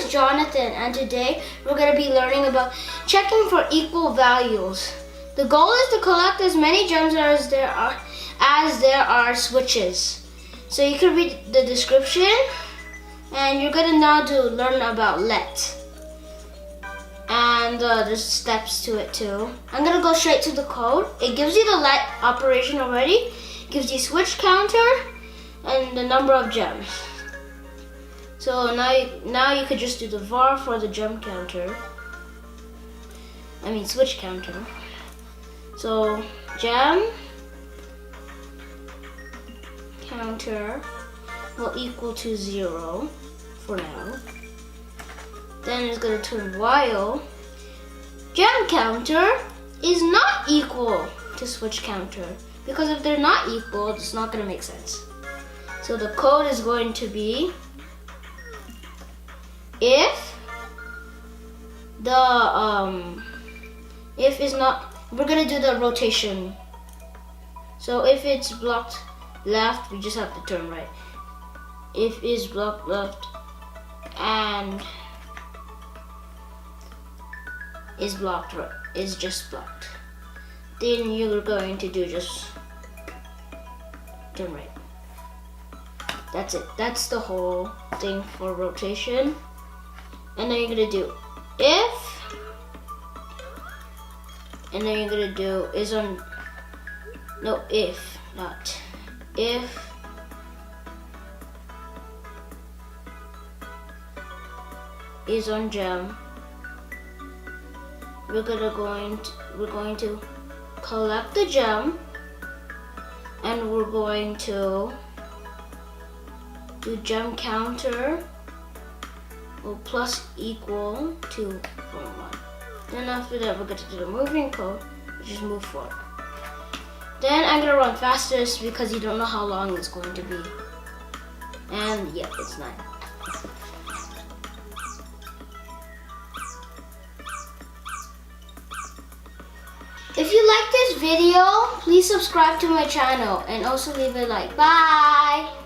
is Jonathan, and today we're going to be learning about checking for equal values. The goal is to collect as many gems as there are switches. So you can read the description, and you're going to now learn about let. And there's steps to it too. I'm going to go straight to the code. It gives you the let operation already. It gives you switch counter and the number of gems. So now you could just do the var for the gem counter. Switch counter. So gem counter will equal to 0 for now. Then it's going to turn while gem counter is not equal to switch counter, because if they're not equal, it's not going to make sense. So the code is going to be if is not, we're going to do the rotation. So if it's blocked left, we just have to turn right. If is blocked left and is blocked right, is just blocked, then you're going to do just turn right. That's it. That's the whole thing for rotation. And then you're gonna do if, and then you're gonna do is on, no, if, not if is on gem. We're going to collect the gem, and we're going to do gem counter will plus equal to 1. Then after that, we're going to do the moving code, which is move forward. Then I'm going to run fastest because you don't know how long it's going to be. And yep, it's 9. If you like this video, please subscribe to my channel and also leave a like. Bye!